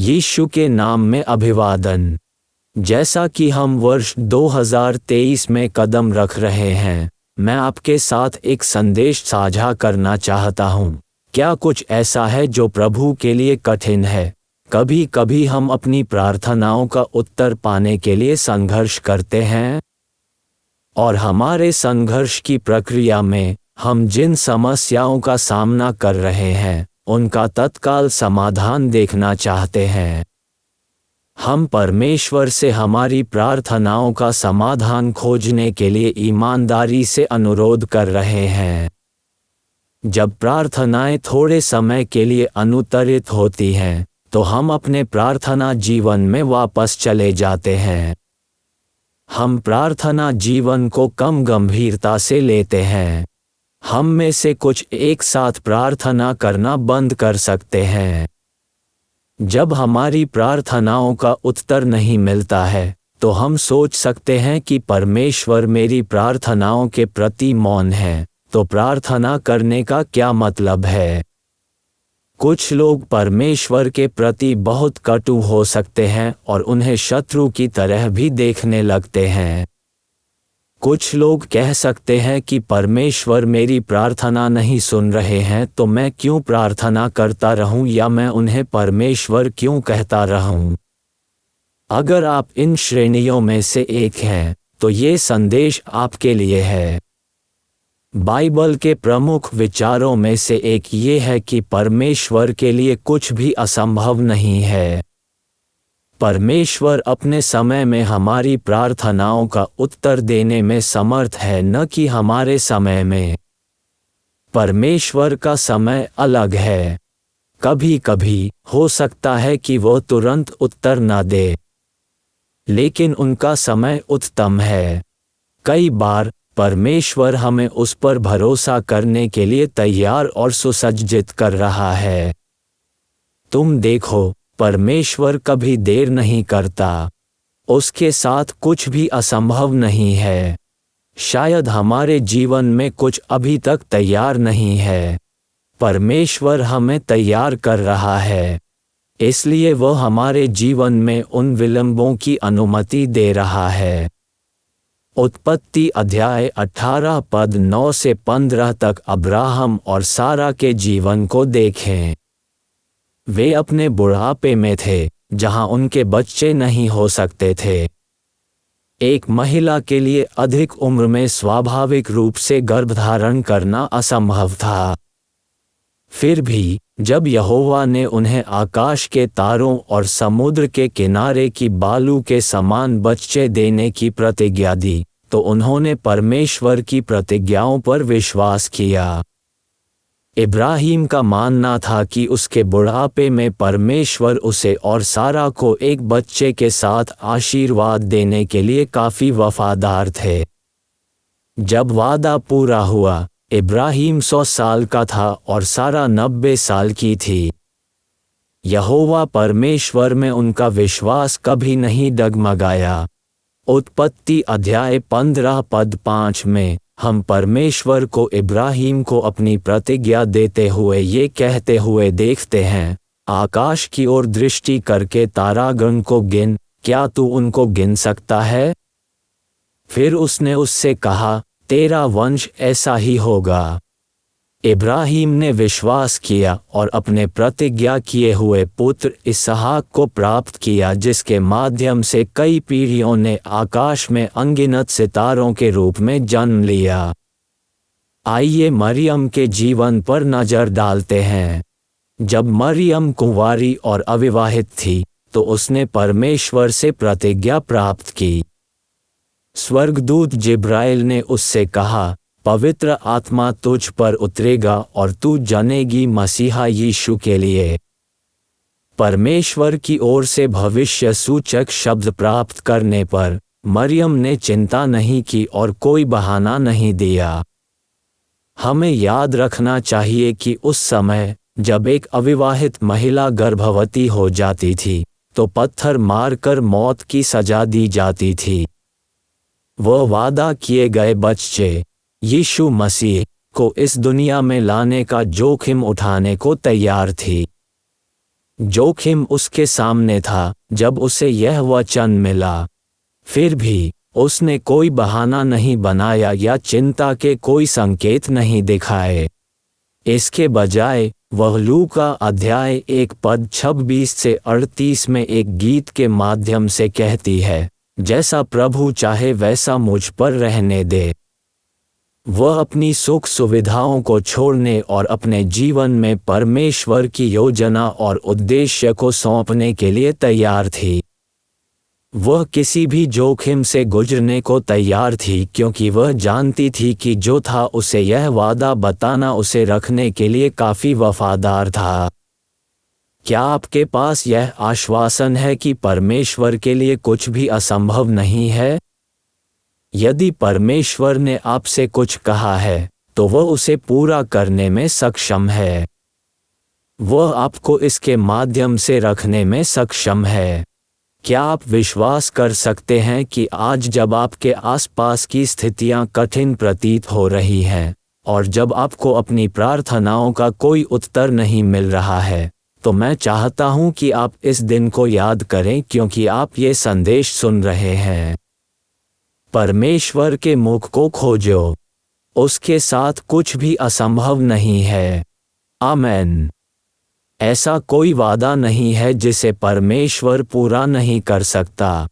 यीशु के नाम में अभिवादन। जैसा कि हम वर्ष 2023 में कदम रख रहे हैं, मैं आपके साथ एक संदेश साझा करना चाहता हूँ। क्या कुछ ऐसा है जो प्रभु के लिए कठिन है? कभी कभी हम अपनी प्रार्थनाओं का उत्तर पाने के लिए संघर्ष करते हैं, और हमारे संघर्ष की प्रक्रिया में हम जिन समस्याओं का सामना कर रहे हैं उनका तत्काल समाधान देखना चाहते हैं। हम परमेश्वर से हमारी प्रार्थनाओं का समाधान खोजने के लिए ईमानदारी से अनुरोध कर रहे हैं। जब प्रार्थनाएं थोड़े समय के लिए अनुत्तरित होती हैं, तो हम अपने प्रार्थना जीवन में वापस चले जाते हैं। हम प्रार्थना जीवन को कम गंभीरता से लेते हैं। हम में से कुछ एक साथ प्रार्थना करना बंद कर सकते हैं। जब हमारी प्रार्थनाओं का उत्तर नहीं मिलता है, तो हम सोच सकते हैं कि परमेश्वर मेरी प्रार्थनाओं के प्रति मौन है, तो प्रार्थना करने का क्या मतलब है? कुछ लोग परमेश्वर के प्रति बहुत कटु हो सकते हैं और उन्हें शत्रु की तरह भी देखने लगते हैं। कुछ लोग कह सकते हैं कि परमेश्वर मेरी प्रार्थना नहीं सुन रहे हैं, तो मैं क्यों प्रार्थना करता रहूं, या मैं उन्हें परमेश्वर क्यों कहता रहूं? अगर आप इन श्रेणियों में से एक हैं, तो ये संदेश आपके लिए है। बाइबल के प्रमुख विचारों में से एक ये है कि परमेश्वर के लिए कुछ भी असंभव नहीं है। परमेश्वर अपने समय में हमारी प्रार्थनाओं का उत्तर देने में समर्थ है, न कि हमारे समय में। परमेश्वर का समय अलग है। कभी कभी हो सकता है कि वो तुरंत उत्तर न दे, लेकिन उनका समय उत्तम है। कई बार परमेश्वर हमें उस पर भरोसा करने के लिए तैयार और सुसज्जित कर रहा है। तुम देखो, परमेश्वर कभी देर नहीं करता। उसके साथ कुछ भी असंभव नहीं है। शायद हमारे जीवन में कुछ अभी तक तैयार नहीं है। परमेश्वर हमें तैयार कर रहा है, इसलिए वह हमारे जीवन में उन विलंबों की अनुमति दे रहा है। उत्पत्ति अध्याय 18 पद 9 से 15 तक अब्राहम और सारा के जीवन को देखें। वे अपने बुढ़ापे में थे, जहां उनके बच्चे नहीं हो सकते थे। एक महिला के लिए अधिक उम्र में स्वाभाविक रूप से गर्भधारण करना असंभव था। फिर भी जब यहोवा ने उन्हें आकाश के तारों और समुद्र के किनारे की बालू के समान बच्चे देने की प्रतिज्ञा दी, तो उन्होंने परमेश्वर की प्रतिज्ञाओं पर विश्वास किया। इब्राहिम का मानना था कि उसके बुढ़ापे में परमेश्वर उसे और सारा को एक बच्चे के साथ आशीर्वाद देने के लिए काफ़ी वफादार थे। जब वादा पूरा हुआ, इब्राहिम 100 साल का था और सारा 90 साल की थी। यहोवा परमेश्वर में उनका विश्वास कभी नहीं डगमगाया। उत्पत्ति अध्याय 15 पद 5 में हम परमेश्वर को इब्राहिम को अपनी प्रतिज्ञा देते हुए ये कहते हुए देखते हैं, आकाश की ओर दृष्टि करके तारागण को गिन, क्या तू उनको गिन सकता है? फिर उसने उससे कहा, तेरा वंश ऐसा ही होगा। इब्राहिम ने विश्वास किया और अपने प्रतिज्ञा किए हुए पुत्र इसहाक को प्राप्त किया, जिसके माध्यम से कई पीढ़ियों ने आकाश में अनगिनत सितारों के रूप में जन्म लिया। आइए मरियम के जीवन पर नजर डालते हैं। जब मरियम कुंवारी और अविवाहित थी, तो उसने परमेश्वर से प्रतिज्ञा प्राप्त की। स्वर्गदूत जिब्राइल ने उससे कहा, पवित्र आत्मा तुझ पर उतरेगा और तू जनेगी मसीहा यीशु के लिए। परमेश्वर की ओर से भविष्य सूचक शब्द प्राप्त करने पर मरियम ने चिंता नहीं की और कोई बहाना नहीं दिया। हमें याद रखना चाहिए कि उस समय जब एक अविवाहित महिला गर्भवती हो जाती थी, तो पत्थर मारकर मौत की सजा दी जाती थी। वह वादा किए गए बच्चे यीशु मसीह को इस दुनिया में लाने का जोखिम उठाने को तैयार थी। जोखिम उसके सामने था जब उसे यह वचन मिला। फिर भी उसने कोई बहाना नहीं बनाया या चिंता के कोई संकेत नहीं दिखाए। इसके बजाय वह लूका अध्याय 1 पद 26 से 38 में एक गीत के माध्यम से कहती है, जैसा प्रभु चाहे वैसा मुझ पर रहने दे। वह अपनी सुख सुविधाओं को छोड़ने और अपने जीवन में परमेश्वर की योजना और उद्देश्य को सौंपने के लिए तैयार थी। वह किसी भी जोखिम से गुजरने को तैयार थी क्योंकि वह जानती थी कि जो था उसे यह वादा बताना उसे रखने के लिए काफ़ी वफादार था। क्या आपके पास यह आश्वासन है कि परमेश्वर के लिए कुछ भी असंभव नहीं है? यदि परमेश्वर ने आपसे कुछ कहा है तो वह उसे पूरा करने में सक्षम है। वह आपको इसके माध्यम से रखने में सक्षम है। क्या आप विश्वास कर सकते हैं कि आज जब आपके आसपास की स्थितियां कठिन प्रतीत हो रही हैं और जब आपको अपनी प्रार्थनाओं का कोई उत्तर नहीं मिल रहा है, तो मैं चाहता हूं कि आप इस दिन को याद करें क्योंकि आप ये संदेश सुन रहे हैं। परमेश्वर के मुख को खोजो, उसके साथ कुछ भी असंभव नहीं है। आमीन। ऐसा कोई वादा नहीं है जिसे परमेश्वर पूरा नहीं कर सकता।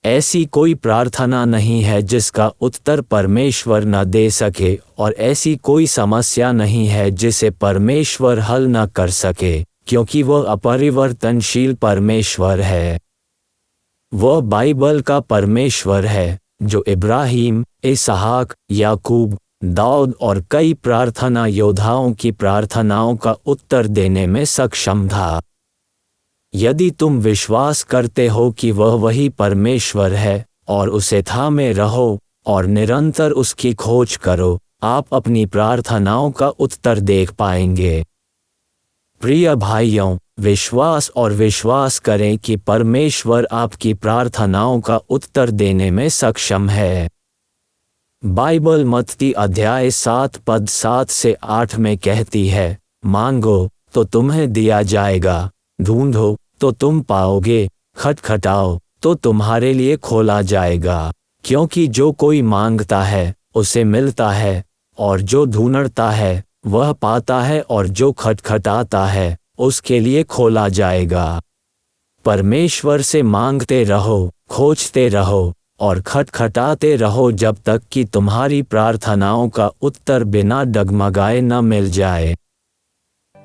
ऐसी कोई प्रार्थना नहीं है जिसका उत्तर परमेश्वर न दे सके और ऐसी कोई समस्या नहीं है जिसे परमेश्वर हल न कर सके, क्योंकि वह अपरिवर्तनशील परमेश्वर है। वह बाइबल का परमेश्वर है जो इब्राहिम, इसहाक, याकूब, दाऊद और कई प्रार्थना योद्धाओं की प्रार्थनाओं का उत्तर देने में सक्षम था। यदि तुम विश्वास करते हो कि वह वही परमेश्वर है और उसे थामे रहो और निरंतर उसकी खोज करो, आप अपनी प्रार्थनाओं का उत्तर देख पाएंगे। प्रिय भाइयों, विश्वास करें कि परमेश्वर आपकी प्रार्थनाओं का उत्तर देने में सक्षम है। बाइबल मत्ती अध्याय 7 पद 7 से 8 में कहती है, मांगो तो तुम्हें दिया जाएगा, ढूंढो तो तुम पाओगे, खटखटाओ तो तुम्हारे लिए खोला जाएगा। क्योंकि जो कोई मांगता है उसे मिलता है, और जो ढूंढता है वह पाता है, और जो खटखटाता है उसके लिए खोला जाएगा। परमेश्वर से मांगते रहो, खोजते रहो और खटखटाते रहो जब तक कि तुम्हारी प्रार्थनाओं का उत्तर बिना डगमगाए न मिल जाए।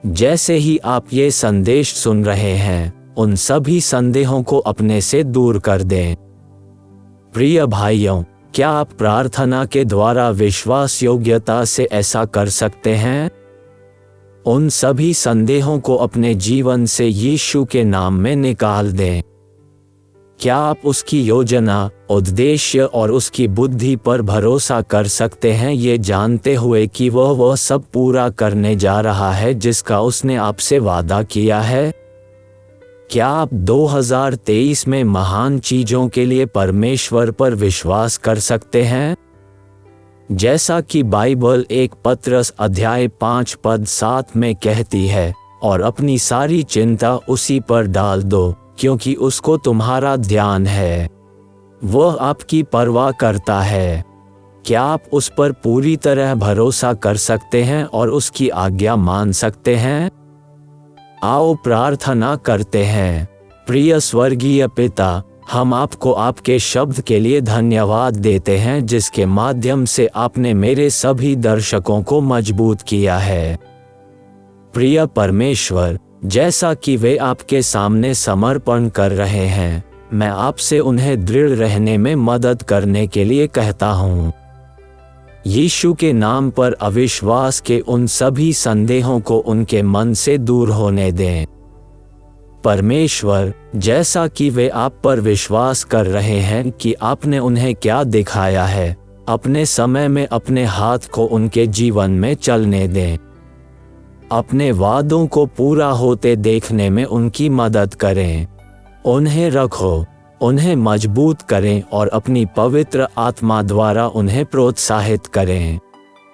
जैसे ही आप ये संदेश सुन रहे हैं, उन सभी संदेहों को अपने से दूर कर दें। प्रिय भाइयों, क्या आप प्रार्थना के द्वारा विश्वास योग्यता से ऐसा कर सकते हैं? उन सभी संदेहों को अपने जीवन से यीशु के नाम में निकाल दें। क्या आप उसकी योजना, उद्देश्य और उसकी बुद्धि पर भरोसा कर सकते हैं, ये जानते हुए कि वह सब पूरा करने जा रहा है जिसका उसने आपसे वादा किया है? क्या आप 2023 में महान चीजों के लिए परमेश्वर पर विश्वास कर सकते हैं? जैसा कि बाइबल 1 पतरस अध्याय 5 पद 7 में कहती है, और अपनी सारी चिंता उसी पर डाल दो क्योंकि उसको तुम्हारा ध्यान है। वह आपकी परवाह करता है। क्या आप उस पर पूरी तरह भरोसा कर सकते हैं और उसकी आज्ञा मान सकते हैं? आओ प्रार्थना करते हैं। प्रिय स्वर्गीय पिता, हम आपको आपके शब्द के लिए धन्यवाद देते हैं जिसके माध्यम से आपने मेरे सभी दर्शकों को मजबूत किया है। प्रिय परमेश्वर, जैसा कि वे आपके सामने समर्पण कर रहे हैं, मैं आपसे उन्हें दृढ़ रहने में मदद करने के लिए कहता हूँ। यीशु के नाम पर अविश्वास के उन सभी संदेहों को उनके मन से दूर होने दें। परमेश्वर, जैसा कि वे आप पर विश्वास कर रहे हैं कि आपने उन्हें क्या दिखाया है, अपने समय में अपने हाथ को उनके जीवन में चलने दें। अपने वादों को पूरा होते देखने में उनकी मदद करें। उन्हें रखो, उन्हें मजबूत करें और अपनी पवित्र आत्मा द्वारा उन्हें प्रोत्साहित करें।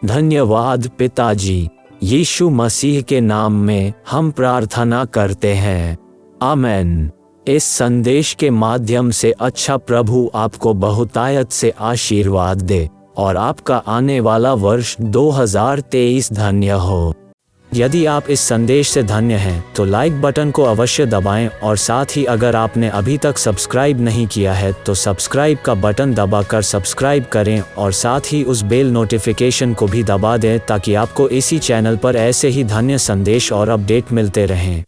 धन्यवाद पिताजी, यीशु मसीह के नाम में हम प्रार्थना करते हैं। आमेन। इस संदेश के माध्यम से अच्छा प्रभु आपको बहुतायत से आशीर्वाद दे और आपका आने वाला वर्ष 2023 धन्य हो। यदि आप इस संदेश से धन्य हैं तो लाइक बटन को अवश्य दबाएं और साथ ही अगर आपने अभी तक सब्सक्राइब नहीं किया है तो सब्सक्राइब का बटन दबाकर सब्सक्राइब करें और साथ ही उस बेल नोटिफिकेशन को भी दबा दें ताकि आपको इसी चैनल पर ऐसे ही धन्य संदेश और अपडेट मिलते रहें।